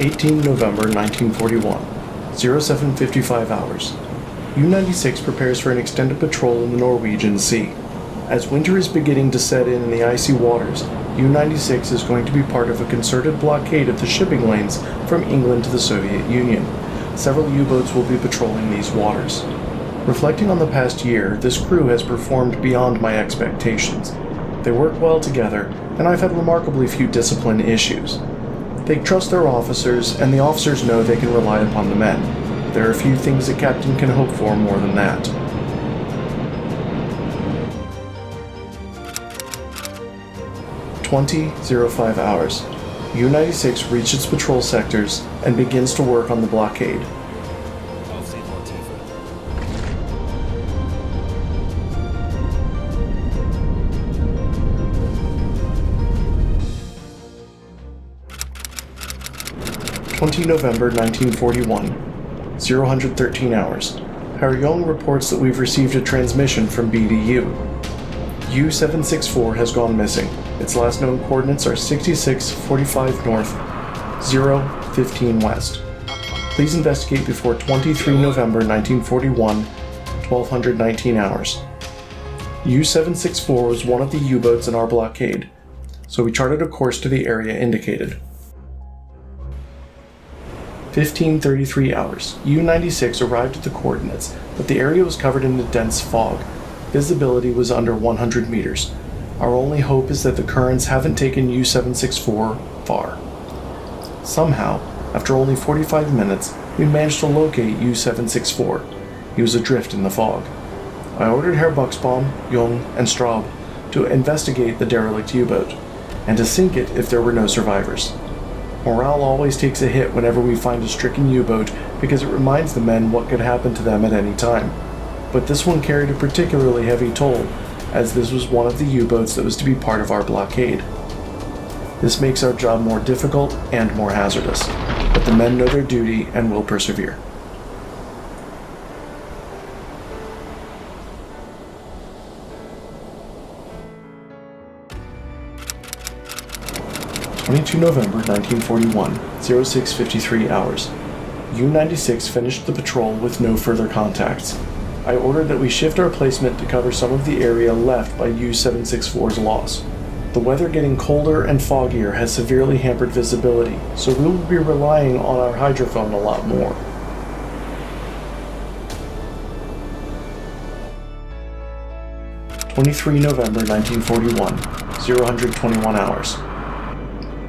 18 November 1941, 07:55 hours. U-96 prepares for an extended patrol in the Norwegian Sea. As winter is beginning to set in the icy waters, U-96 is going to be part of a concerted blockade of the shipping lanes from England to the Soviet Union. Several U-boats will be patrolling these waters. Reflecting on the past year, this crew has performed beyond my expectations. They work well together, and I've had remarkably few discipline issues. They trust their officers, and the officers know they can rely upon the men. There are few things a captain can hope for more than that. (20:05 hours). U-96 reaches its patrol sectors and begins to work on the blockade. 20 November 1941, 0:13 hours. Young reports that we've received a transmission from BDU. U-764 has gone missing. Its last known coordinates are 6645 north, 015 west. Please investigate before 23 November 1941, 1219 hours. U-764 was one of the U-boats in our blockade, so we charted a course to the area indicated. 15:33 hours. U-96 arrived at the coordinates, but the area was covered in a dense fog. Visibility was under 100 meters. Our only hope is that the currents haven't taken U-764 far. Somehow, after only 45 minutes, we managed to locate U-764. He was adrift in the fog. I ordered Herr Buxbaum, Jung, and Straub to investigate the derelict U-boat, and to sink it if there were no survivors. Morale always takes a hit whenever we find a stricken U-boat because it reminds the men what could happen to them at any time. But this one carried a particularly heavy toll, as this was one of the U-boats that was to be part of our blockade. This makes our job more difficult and more hazardous, but the men know their duty and will persevere. (22 November 1941, 06:53 hours). U-96 finished the patrol with no further contacts. I ordered that we shift our placement to cover some of the area left by U-764's loss. The weather getting colder and foggier has severely hampered visibility, so we will be relying on our hydrophone a lot more. (23 November 1941, 0:21 hours).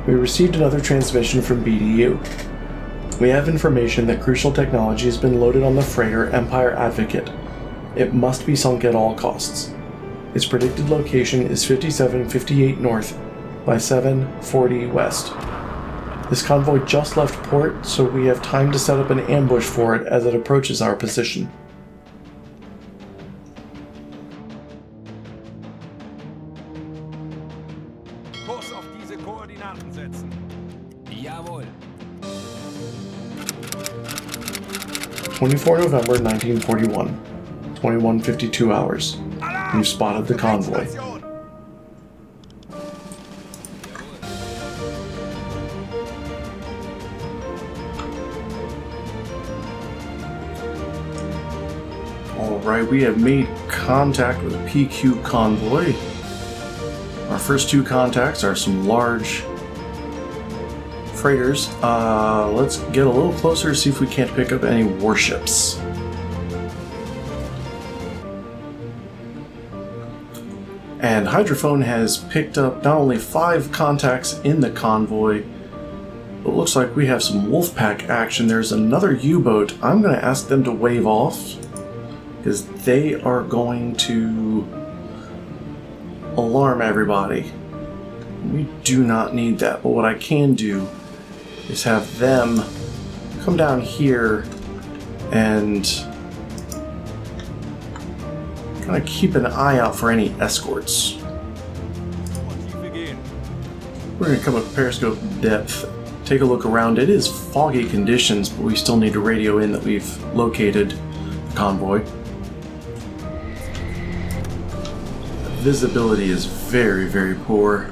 We received another transmission from BDU. We have information that crucial technology has been loaded on the freighter Empire Advocate. It must be sunk at all costs. Its predicted location is 5758 north by 740 west. This convoy just left port, so we have time to set up an ambush for it as it approaches our position. Kurs auf diese Koordinaten setzen. Jawohl. 24 November 1941, 21:52 hours. We've spotted the convoy. Alright, we have made contact with a PQ convoy. Our first two contacts are some large freighters. Let's get a little closer to see if we can't pick up any warships. And Hydrophone has picked up not only 5 contacts in the convoy, but it looks like we have some Wolfpack action. There's another U-boat. I'm going to ask them to wave off, because they are going to alarm everybody. We do not need that, but what I can do is have them come down here and kind of keep an eye out for any escorts. We're going to come up periscope depth, take a look around. It is foggy conditions, but we still need to radio in that we've located the convoy. Visibility is very, very poor.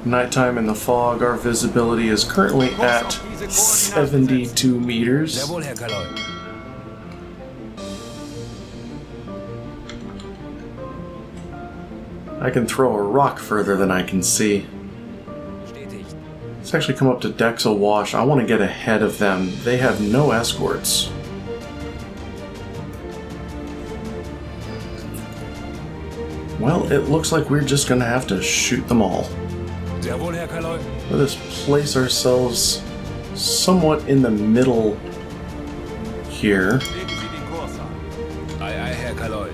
Nighttime in the fog, our visibility is currently at 72 meters. Jawohl, Herr Kaloi. I can throw a rock further than I can see. Bestätigt. Let's actually come up to decks awash. I want to get ahead of them. They have no escorts. Well, it looks like we're just going to have to shoot them all. Jawohl, Herr Kaloi. Let us place ourselves somewhat in the middle here. Legen Sie den Kurs an. Ei, ei, Herr Kaloi.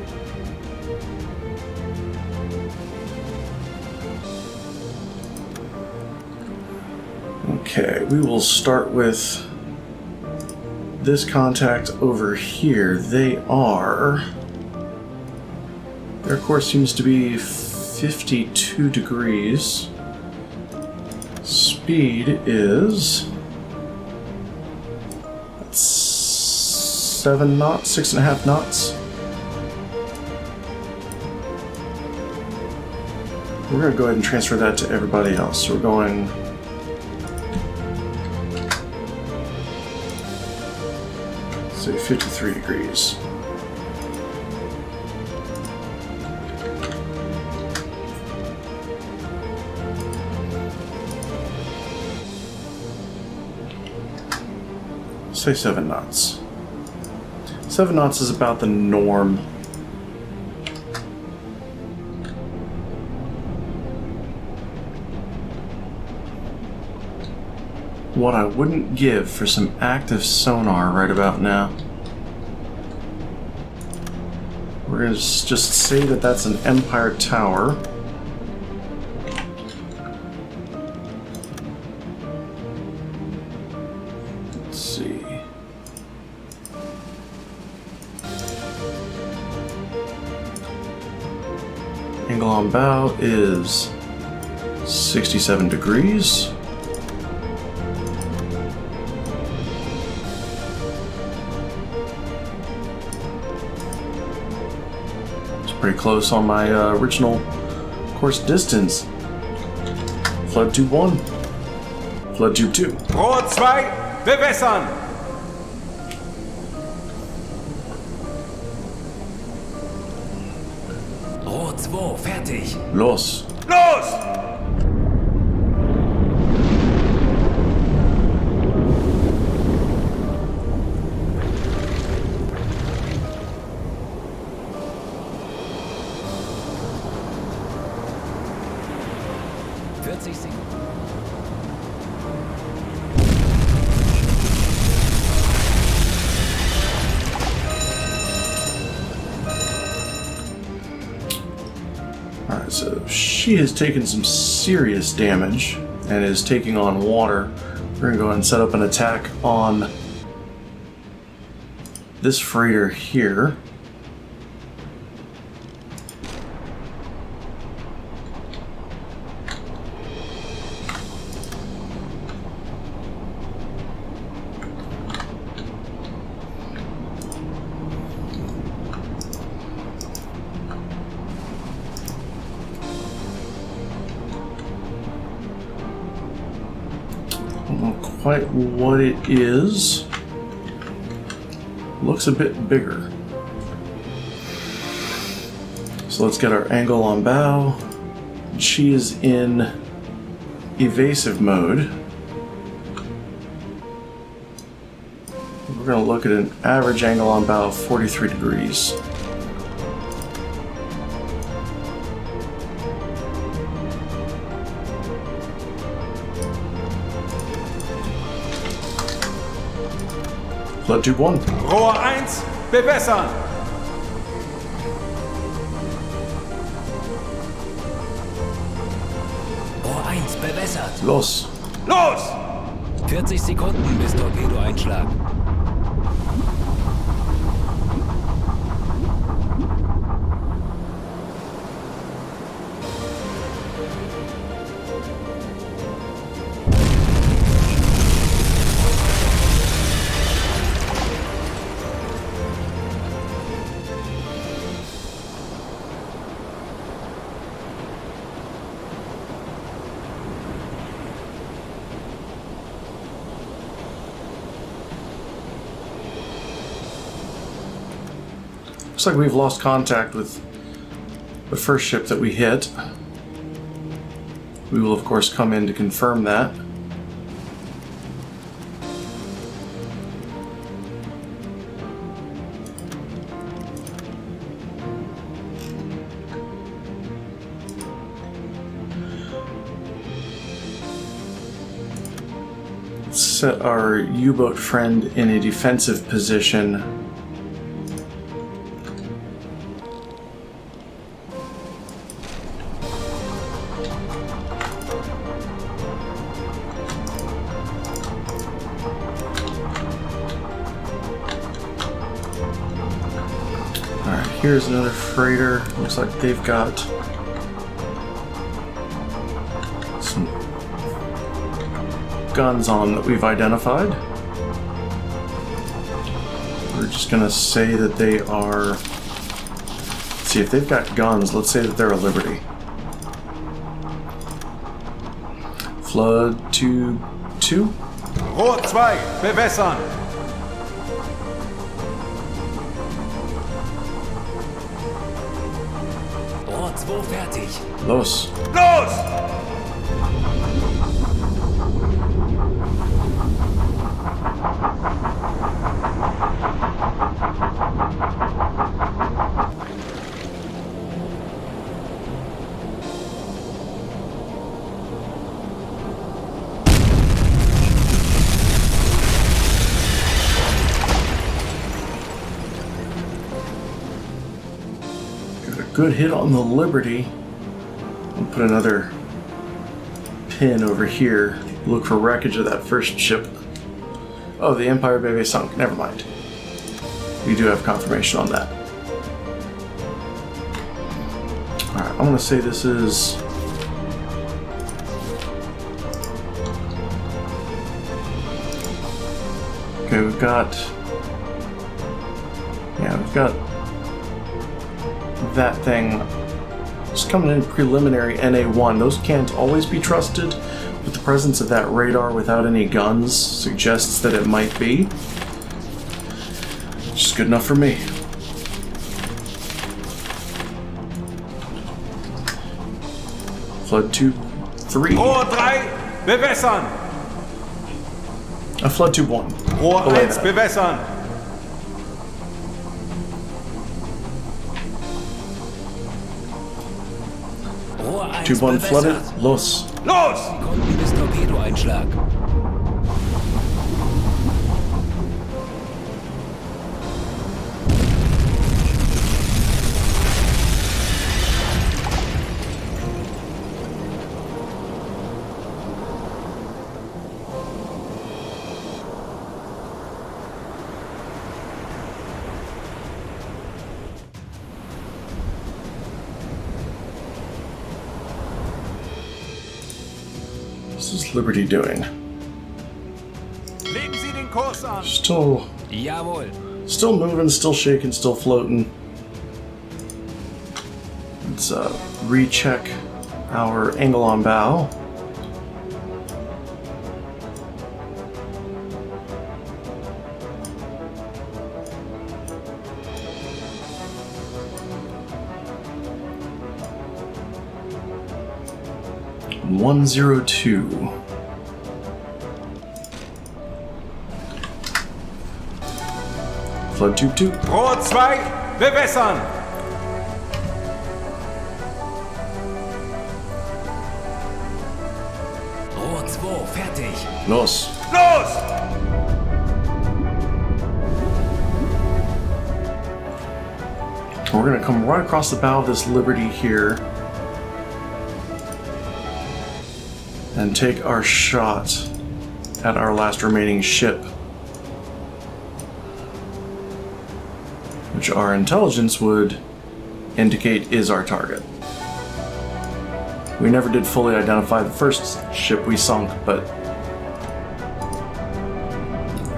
Okay, we will start with this contact over here. Their course seems to be 52 degrees. Speed is 7 knots, 6.5 knots. We're going to go ahead and transfer that to everybody else. So we're going say 53 degrees. Say 7 knots. 7 knots is about the norm. What I wouldn't give for some active sonar right about now. We're going to just say that that's an Empire Tower. Let's see. Angle on bow is 67 degrees. Pretty close on my original course distance. Flood tube 1. Flood tube 2. Rohr 2, bewässern! Rohr 2, fertig! Los! Los! Alright, so she has taken some serious damage and is taking on water. We're going to go ahead and set up an attack on this freighter here. Quite what it is. Looks a bit bigger. So let's get our angle on bow. She is in evasive mode. We're going to look at an average angle on bow of 43 degrees. Flood tube 1. Rohr 1, bewässern! Rohr 1, bewässert! Los! Los! 40 Sekunden bis Torpedoeinschlag. Looks like we've lost contact with the first ship that we hit. We will, of course, come in to confirm that. Set our U-boat friend in a defensive position. Alright, here's another freighter. Looks like they've got some guns on that we've identified. We're just gonna say that they are... Let's see, if they've got guns, let's say that they're a Liberty. Flood Tube 2. Rohr 2, bewässern! Rohr 2 fertig. Los. Los! Good hit on the Liberty. I'll put another pin over here. Look for wreckage of that first ship. Oh, the Empire Bebe sunk. Never mind. We do have confirmation on that. Alright, I'm going to say this is... Okay, we've got... Yeah, we've got... that thing just coming in preliminary NA1. Those can't always be trusted, but the presence of that radar without any guns suggests that it might be. Just good enough for me. Flood Tube 3. Rohr 3, bewässern! Flood Tube 1. Rohr 1, bewässern! Tube 1 flooded. Los. Los! Sekunden bis Torpedoeinschlag. What's this Liberty doing? Legen Sie den Kurs an. Still Jawohl. Still moving, still shaking, still floating. Let's recheck our angle on bow. (102). Flood Tube 2. Rohr 2, bewässern! Rohr 2, fertig! Los! Los! We're gonna come right across the bow of this Liberty here and take our shot at our last remaining ship, which our intelligence would indicate is our target. We never did fully identify the first ship we sunk, but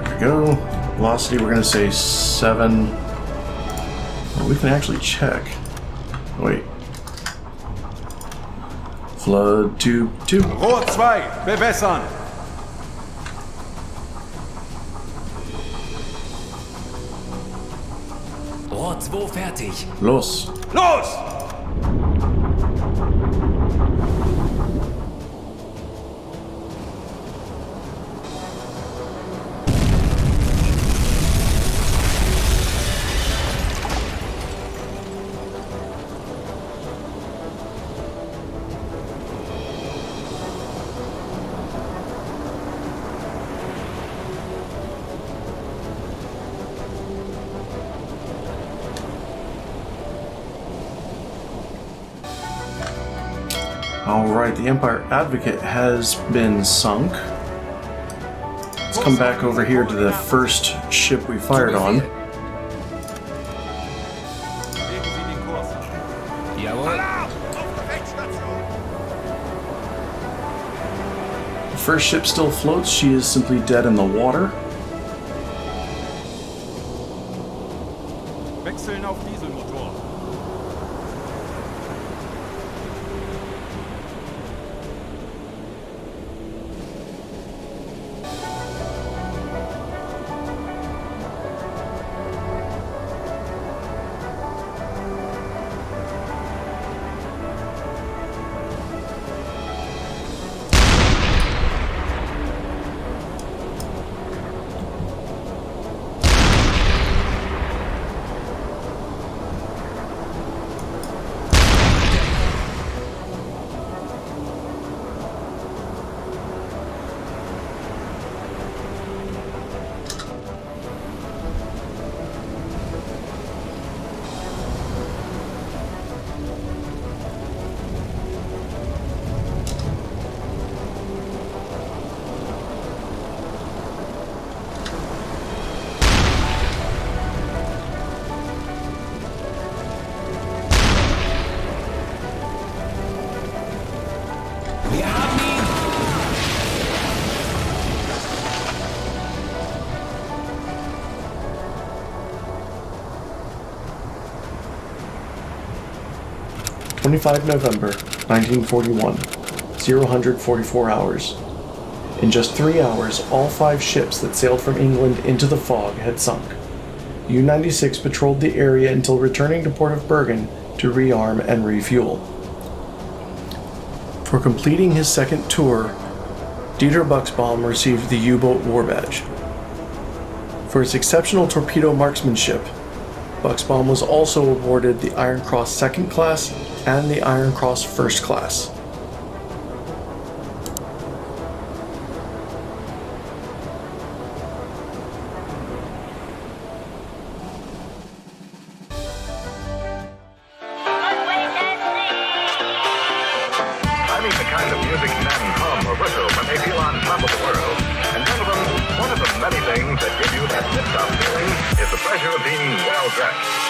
there we go. Velocity, we're gonna say 7. Well, we can actually check. Wait. Flood Tube 2. Rohr 2, bewässern! Rohr Rohr 2 fertig. Los! Los! Alright, the Empire Advocate has been sunk. Let's come back over here to the first ship we fired on. Legen Sie den Kurs. Jawohl. The first ship still floats. She is simply dead in the water. Wechseln auf Dieselmotor. Wir haben ihn! November 1941, 044 hours. In just 3 hours, all 5 ships that sailed from England into the fog had sunk. U-96 patrolled the area until returning to Port of Bergen to rearm and refuel. For completing his second tour, Dieter Buxbaum received the U-Boat War Badge. For his exceptional torpedo marksmanship, Buxbaum was also awarded the Iron Cross Second Class and the Iron Cross First Class. I mean the kind of music men hum or whistle when they feel on top of the world. And gentlemen, one of the many things that give you that liftoff feeling is the pleasure of being well dressed.